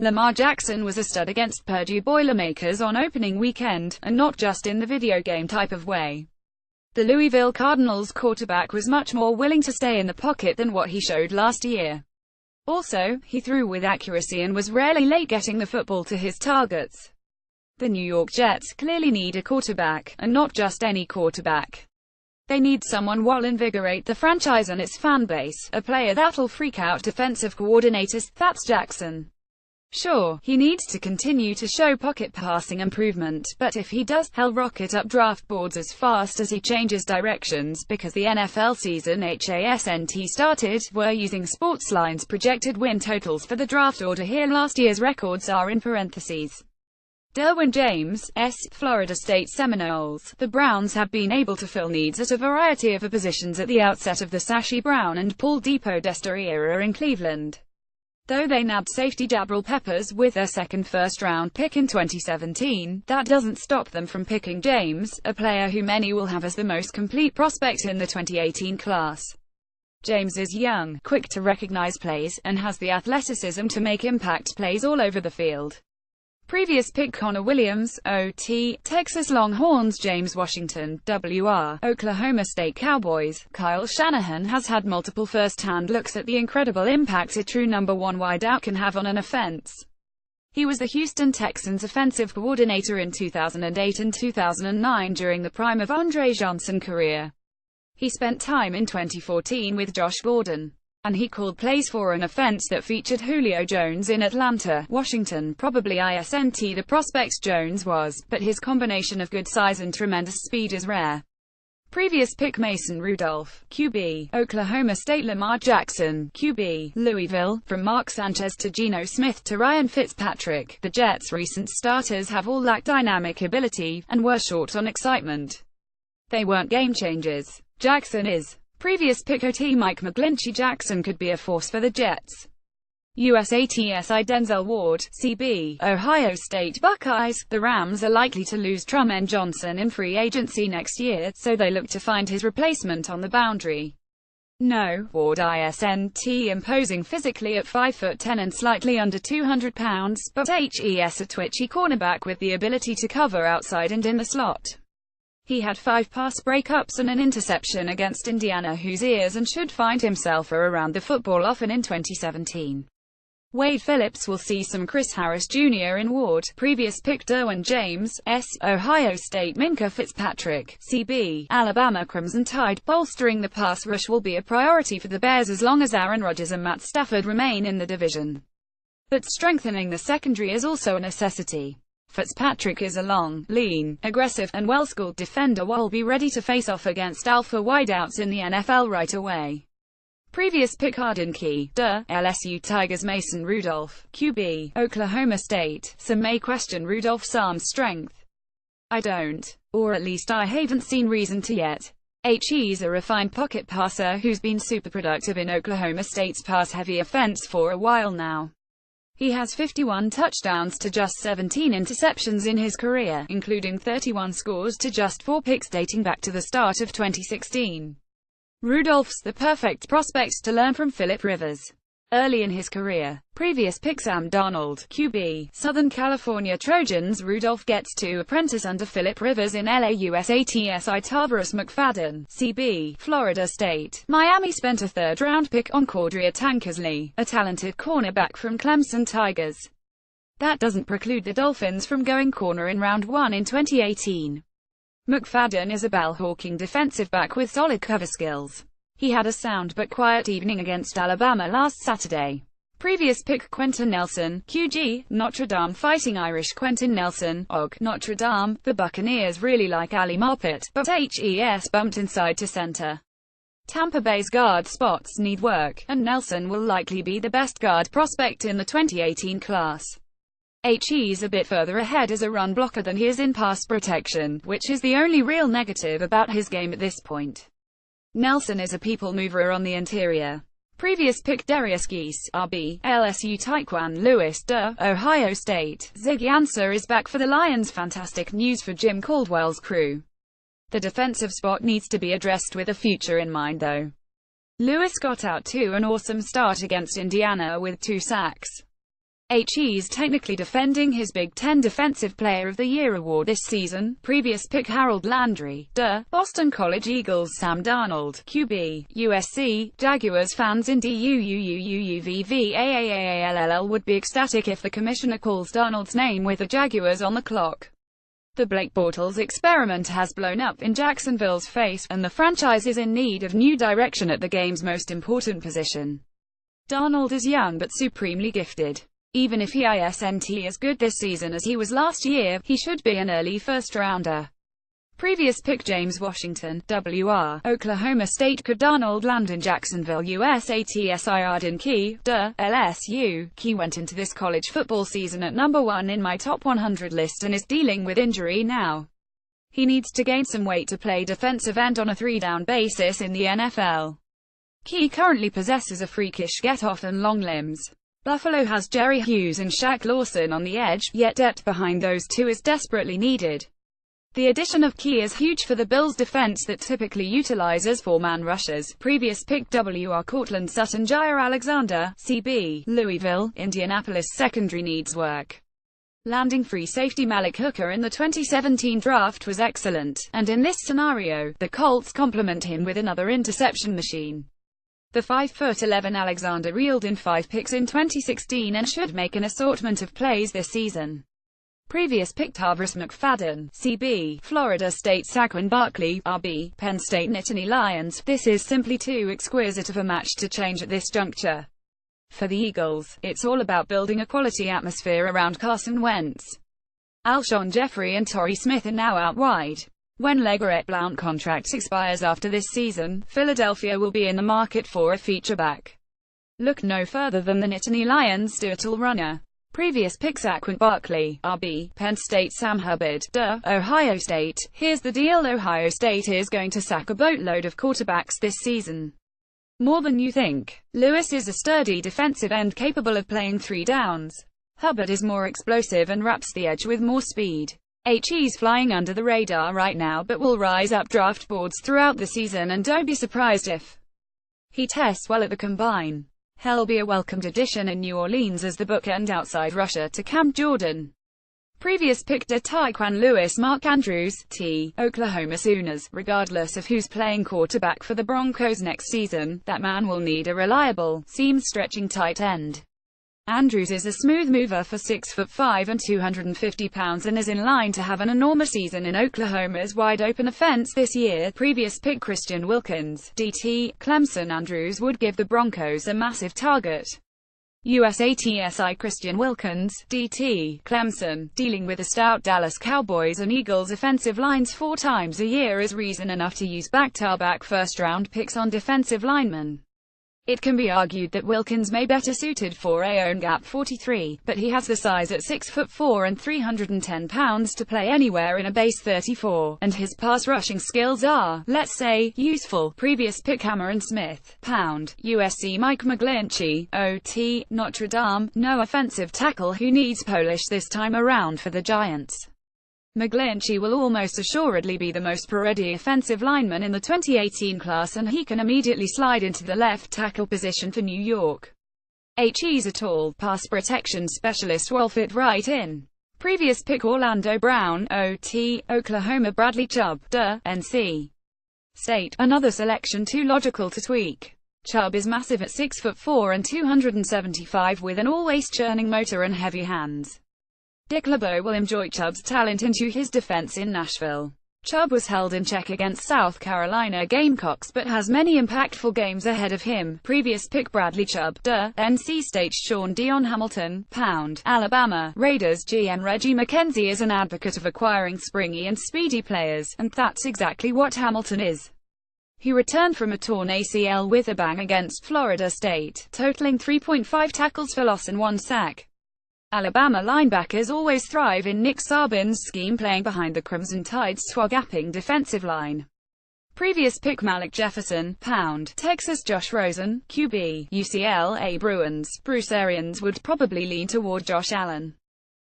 Lamar Jackson was a stud against Purdue Boilermakers on opening weekend, and not just in the video game type of way. The Louisville Cardinals quarterback was much more willing to stay in the pocket than what he showed last year. Also, he threw with accuracy and was rarely late getting the football to his targets. The New York Jets clearly need a quarterback, and not just any quarterback. They need someone who'll invigorate the franchise and its fan base, a player that'll freak out defensive coordinators. That's Jackson. Sure, he needs to continue to show pocket passing improvement, but if he does, he'll rocket up draft boards as fast as he changes directions, because the NFL season hasn't started. We're using Sportsline's projected win totals for the draft order here. Last year's records are in parentheses. Derwin James, Florida State Seminoles. The Browns have been able to fill needs at a variety of positions at the outset of the Sashi Brown and Paul DePodesta era in Cleveland. Though they nabbed safety Jabril Peppers with their second first-round pick in 2017, that doesn't stop them from picking James, a player who many will have as the most complete prospect in the 2018 class. James is young, quick to recognize plays, and has the athleticism to make impact plays all over the field. Previous pick Connor Williams, OT, Texas Longhorns. James Washington, WR, Oklahoma State Cowboys. Kyle Shanahan has had multiple first-hand looks at the incredible impact a true number one wideout can have on an offense. He was the Houston Texans offensive coordinator in 2008 and 2009 during the prime of Andre Johnson's career. He spent time in 2014 with Josh Gordon, and he called plays for an offense that featured Julio Jones in Atlanta, Washington. Probably isn't the prospect Jones was, but his combination of good size and tremendous speed is rare. Previous pick Mason Rudolph, QB, Oklahoma State. Lamar Jackson, QB, Louisville. From Mark Sanchez to Geno Smith to Ryan Fitzpatrick, the Jets' recent starters have all lacked dynamic ability, and were short on excitement. They weren't game changers. Jackson is. Previous pick OT Mike McGlinchey. Jackson could be a force for the Jets. USATSI Denzel Ward, CB, Ohio State Buckeyes. The Rams are likely to lose Trumaine Johnson in free agency next year, so they look to find his replacement on the boundary. No, Ward isn't imposing physically at 5'10" and slightly under 200 pounds, but HES a twitchy cornerback with the ability to cover outside and in the slot. He had 5 pass breakups and an interception against Indiana, whose ears and should find himself around the football often in 2017. Wade Phillips will see some Chris Harris Jr. in Ward. Previous pick Derwin James, Ohio State. Minkah Fitzpatrick, CB, Alabama Crimson Tide. Bolstering the pass rush will be a priority for the Bears as long as Aaron Rodgers and Matt Stafford remain in the division. But strengthening the secondary is also a necessity. Fitzpatrick is a long, lean, aggressive, and well-schooled defender who'll be ready to face off against alpha wideouts in the NFL right away. Previous pick Arden Key, LSU Tigers. Mason Rudolph, QB, Oklahoma State. Some may question Rudolph's arm strength. I don't. Or at least I haven't seen reason to yet. He's a refined pocket passer who's been super productive in Oklahoma State's pass-heavy offense for a while now. He has 51 touchdowns to just 17 interceptions in his career, including 31 scores to just 4 picks dating back to the start of 2016. Rudolph's the perfect prospect to learn from Philip Rivers early in his career. Previous pick Sam Darnold, QB, Southern California Trojans. Rudolph gets to apprentice under Philip Rivers in LAUSATSI. Tarvarus McFadden, CB, Florida State. Miami spent a third-round pick on Cordrea Tankersley, a talented cornerback from Clemson Tigers. That doesn't preclude the Dolphins from going corner in round 1 in 2018. McFadden is a ball-hawking defensive back with solid cover skills. He had a sound but quiet evening against Alabama last Saturday. Previous pick Quentin Nelson, QG, Notre Dame. Fighting Irish. Quentin Nelson, OG, Notre Dame. The Buccaneers really like Ali Marpet, but HES bumped inside to center. Tampa Bay's guard spots need work, and Nelson will likely be the best guard prospect in the 2018 class. He's a bit further ahead as a run blocker than he is in pass protection, which is the only real negative about his game at this point. Nelson is a people mover on the interior. Previous pick Darius Geese, RB, LSU. Tyquan Lewis, Ohio State. Ziggy Ansah is back for the Lions. Fantastic news for Jim Caldwell's crew. The defensive spot needs to be addressed with a future in mind though. Lewis got out to an awesome start against Indiana with 2 sacks. HE's technically defending his Big Ten Defensive Player of the Year award this season. Previous pick Harold Landry, Boston College Eagles Sam Darnold, QB, USC, Jaguars fans in DUUUUVVAAALL would be ecstatic if the commissioner calls Darnold's name with the Jaguars on the clock. The Blake Bortles experiment has blown up in Jacksonville's face, and the franchise is in need of new direction at the game's most important position. Darnold is young but supremely gifted. Even if he isn't as good this season as he was last year, he should be an early first-rounder. Previous pick James Washington, WR, Oklahoma State. Could Darnold land in Jacksonville? USATSIRDIN Key, LSU. Key went into this college football season at number 1 in my top 100 list and is dealing with injury now. He needs to gain some weight to play defensive end on a 3-down basis in the NFL. Key currently possesses a freakish get-off and long limbs. Buffalo has Jerry Hughes and Shaq Lawson on the edge, yet depth behind those two is desperately needed. The addition of Key is huge for the Bills' defense that typically utilizes 4-man rushers. Previous pick WR Cortland Sutton Jair Alexander, CB, Louisville, Indianapolis secondary needs work. Landing free safety Malik Hooker in the 2017 draft was excellent, and in this scenario, the Colts complement him with another interception machine. The 5'11" Alexander reeled in 5 picks in 2016 and should make an assortment of plays this season. Previous pick Tarvis McFadden, CB, Florida State Saquon Barkley, RB, Penn State Nittany Lions. This is simply too exquisite of a match to change at this juncture. For the Eagles, it's all about building a quality atmosphere around Carson Wentz. Alshon Jeffrey and Torrey Smith are now out wide. When LeGarrette Blount contract expires after this season, Philadelphia will be in the market for a feature back. Look no further than the Nittany Lions' dual runner. Previous pick Saquon Barkley, RB, Penn State Sam Hubbard, Ohio State. Here's the deal: Ohio State is going to sack a boatload of quarterbacks this season. More than you think. Lewis is a sturdy defensive end capable of playing 3 downs. Hubbard is more explosive and wraps the edge with more speed. He's flying under the radar right now but will rise up draft boards throughout the season, and don't be surprised if he tests well at the combine. He'll be a welcomed addition in New Orleans as the bookend outside rusher to Cam Jordan. Previous pick Tyquan Lewis Mark Andrews, Oklahoma Sooners. Regardless of who's playing quarterback for the Broncos next season, that man will need a reliable, seam-stretching tight end. Andrews is a smooth mover for 6'5" and 250 pounds and is in line to have an enormous season in Oklahoma's wide-open offense this year. Previous pick Christian Wilkins, DT, Clemson. Andrews would give the Broncos a massive target. USATSI Christian Wilkins, DT, Clemson. Dealing with the stout Dallas Cowboys and Eagles offensive lines 4 times a year is reason enough to use back-to-back first-round picks on defensive linemen. It can be argued that Wilkins may better suited for a own gap 43, but he has the size at 6'4" and 310 pounds to play anywhere in a base 34, and his pass rushing skills are, let's say, useful. Previous pick Cameron Smith, pound, USC Mike McGlinchey, OT, Notre Dame, no offensive tackle who needs polish this time around for the Giants. McGlinchey will almost assuredly be the most ready offensive lineman in the 2018 class, and he can immediately slide into the left tackle position for New York. He's a tall, pass protection specialist will fit right in. Previous pick Orlando Brown, OT, Oklahoma Bradley Chubb, NC State. Another selection too logical to tweak. Chubb is massive at 6'4" and 275 with an always churning motor and heavy hands. Dick LeBeau will enjoy Chubb's talent into his defense in Nashville. Chubb was held in check against South Carolina Gamecocks but has many impactful games ahead of him. Previous pick Bradley Chubb, NC State. Sean Dion Hamilton, pound, Alabama. Raiders GM Reggie McKenzie is an advocate of acquiring springy and speedy players, and that's exactly what Hamilton is. He returned from a torn ACL with a bang against Florida State, totaling 3.5 tackles for loss and 1 sack. Alabama linebackers always thrive in Nick Saban's scheme, playing behind the Crimson Tide's swag-gapping defensive line. Previous pick Malik Jefferson, pound, Texas. Josh Rosen, QB, UCLA Bruins. Bruce Arians would probably lean toward Josh Allen.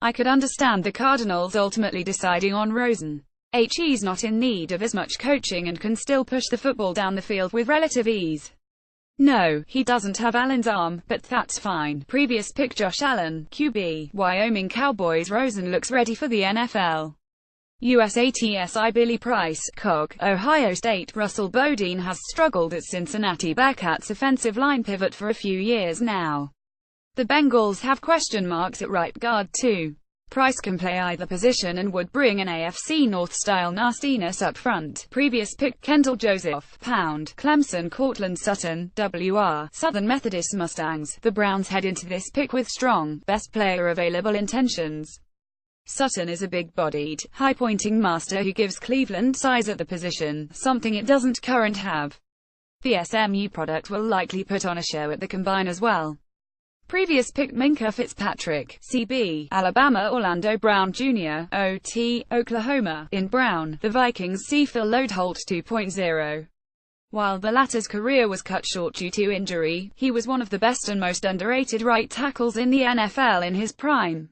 I could understand the Cardinals ultimately deciding on Rosen. He's not in need of as much coaching and can still push the football down the field with relative ease. No, he doesn't have Allen's arm, but that's fine. Previous pick Josh Allen, QB, Wyoming Cowboys. Rosen looks ready for the NFL. USATSI Billy Price, Cog, Ohio State. Russell Bodine has struggled at Cincinnati Bearcats offensive line pivot for a few years now. The Bengals have question marks at right guard too. Price can play either position and would bring an AFC North-style nastiness up front. Previous pick Kendall Joseph, Pound, Clemson. Cortland Sutton, WR, Southern Methodist Mustangs. The Browns head into this pick with strong, best player available intentions. Sutton is a big-bodied, high-pointing master who gives Cleveland size at the position, something it doesn't currently have. The SMU product will likely put on a show at the Combine as well. Previous pick Minkah Fitzpatrick, CB, Alabama. Orlando Brown Jr., OT, Oklahoma. In Brown, the Vikings see Phil Lodeholt 2.0. While the latter's career was cut short due to injury, he was one of the best and most underrated right tackles in the NFL in his prime.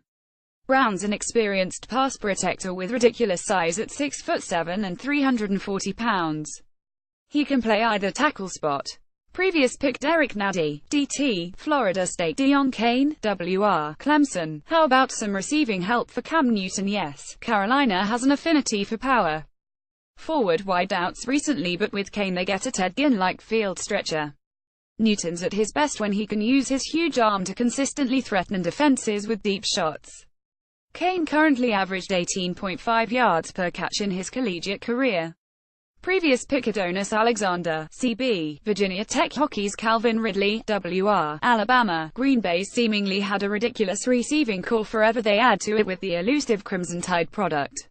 Brown's an experienced pass protector with ridiculous size at 6'7" and 340 pounds. He can play either tackle spot. Previous pick Derek Nady, DT, Florida State. Deon Cain, WR, Clemson. How about some receiving help for Cam Newton? Yes, Carolina has an affinity for power forward wideouts recently, but with Cain they get a Ted Ginn-like field stretcher. Newton's at his best when he can use his huge arm to consistently threaten defenses with deep shots. Cain currently averaged 18.5 yards per catch in his collegiate career. Previous pick Adonis Alexander, CB, Virginia Tech. Hockey's Calvin Ridley, WR, Alabama. Green Bay seemingly had a ridiculous receiving core forever they add to it with the elusive Crimson Tide product.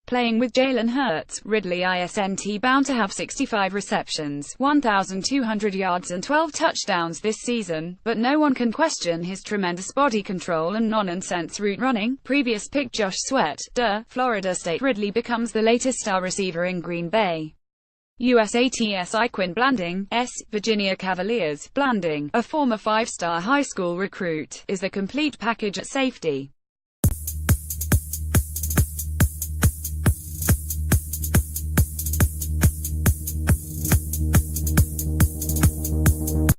Playing with Jalen Hurts, Ridley isn't bound to have 65 receptions, 1,200 yards and 12 touchdowns this season, but no one can question his tremendous body control and no-nonsense route running. Previous pick Josh Sweat, Florida State. Ridley becomes the latest star receiver in Green Bay. USATSI Quinn Blanding, Virginia Cavaliers. Blanding, a former 5-star high school recruit, is the complete package at safety.